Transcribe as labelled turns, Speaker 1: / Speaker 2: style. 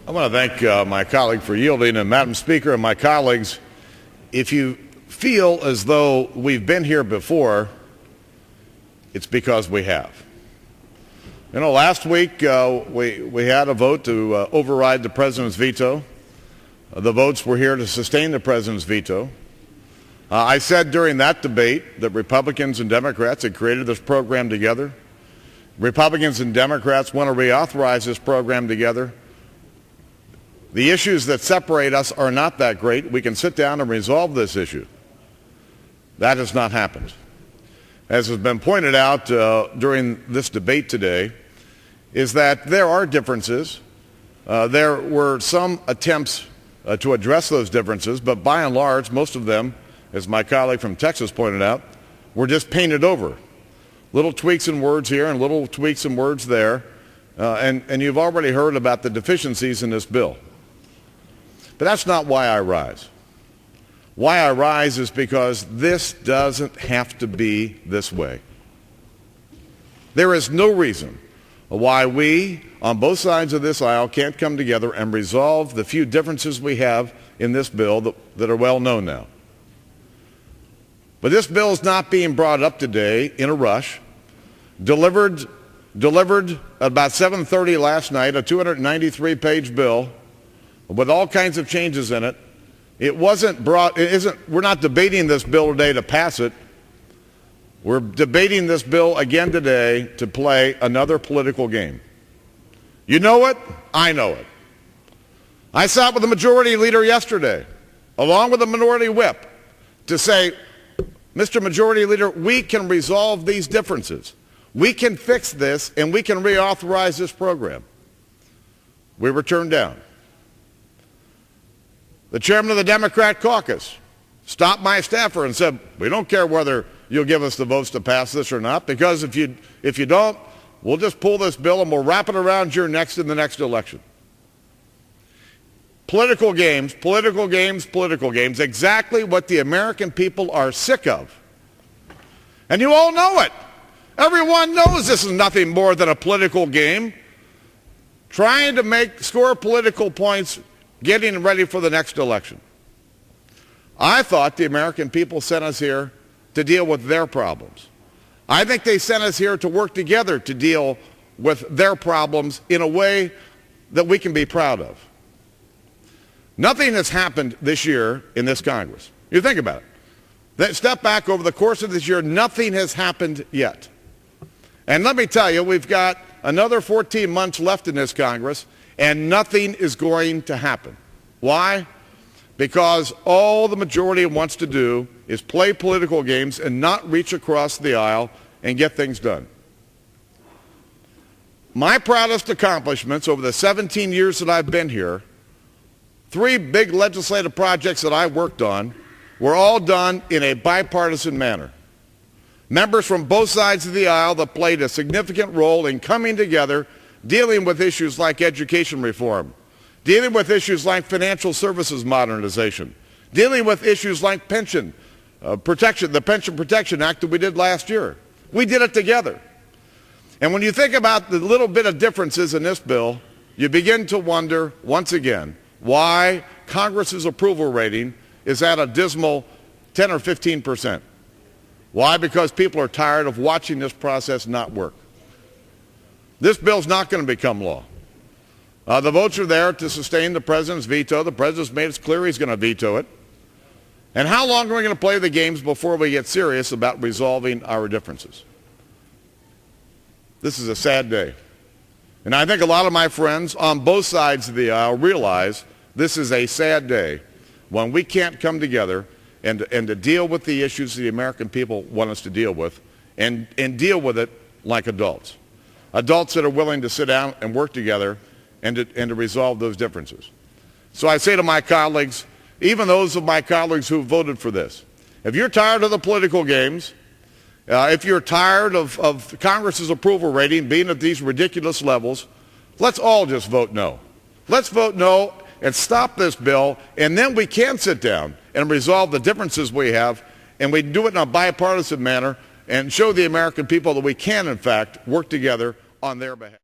Speaker 1: I want to thank my colleague for yielding, and Madam Speaker and my colleagues, if you feel as though we've been here before, it's because we have. You know, last week we had a vote to override the President's veto. The votes were here to sustain the President's veto. I said during that debate that Republicans and Democrats had created this program together. Republicans and Democrats want to reauthorize this program together. The issues that separate us are not that great. We can sit down and resolve this issue. That has not happened. As has been pointed out during this debate today, is that there are differences. There were some attempts to address those differences, but by and large, most of them, as my colleague from Texas pointed out, were just painted over. Little tweaks in words here and little tweaks in words there, and you've already heard about the deficiencies in this bill. But that's not why I rise. Why I rise is because this doesn't have to be this way. There is no reason why we, on both sides of this aisle, can't come together and resolve the few differences we have in this bill that are well known now. But this bill is not being brought up today in a rush. Delivered about 7:30 last night, a 293-page bill with all kinds of changes in it. We're not debating this bill today to pass it. We're debating this bill again today to play another political game. You know it, I know it. I sat with the majority leader yesterday, along with the minority whip, to say, Mr. Majority Leader, we can resolve these differences. We can fix this, and we can reauthorize this program. We were turned down. The chairman of the Democrat caucus stopped my staffer and said, we don't care whether you'll give us the votes to pass this or not, because if you don't, we'll just pull this bill and we'll wrap it around your neck in the next election. Political games, political games, political games, exactly what the American people are sick of. And you all know it. Everyone knows this is nothing more than a political game, trying to score political points, getting ready for the next election. I thought the American people sent us here to deal with their problems. I think they sent us here to work together to deal with their problems in a way that we can be proud of. Nothing has happened this year in this Congress. You think about it. Step back over the course of this year, nothing has happened yet. And let me tell you, we've got another 14 months left in this Congress, and nothing is going to happen. Why? Because all the majority wants to do is play political games and not reach across the aisle and get things done. My proudest accomplishments over the 17 years that I've been here, 3 big legislative projects that I worked on, were all done in a bipartisan manner. Members from both sides of the aisle that played a significant role in coming together, dealing with issues like education reform, dealing with issues like financial services modernization, dealing with issues like pension protection, the Pension Protection Act that we did last year. We did it together. And when you think about the little bit of differences in this bill, you begin to wonder, once again, why Congress's approval rating is at a dismal 10 or 15%. Why? Because people are tired of watching this process not work. This bill's not going to become law. The votes are there to sustain the President's veto. The President's made it clear he's going to veto it. And how long are we going to play the games before we get serious about resolving our differences? This is a sad day. And I think a lot of my friends on both sides of the aisle realize this is a sad day when we can't come together and to deal with the issues the American people want us to deal with and deal with it like adults. Adults that are willing to sit down and work together and to resolve those differences. So I say to my colleagues, even those of my colleagues who voted for this, if you're tired of the political games, if you're tired of Congress's approval rating being at these ridiculous levels, let's all just vote no. Let's vote no and stop this bill, and then we can sit down and resolve the differences we have, and we do it in a bipartisan manner and show the American people that we can, in fact, work together on their behalf.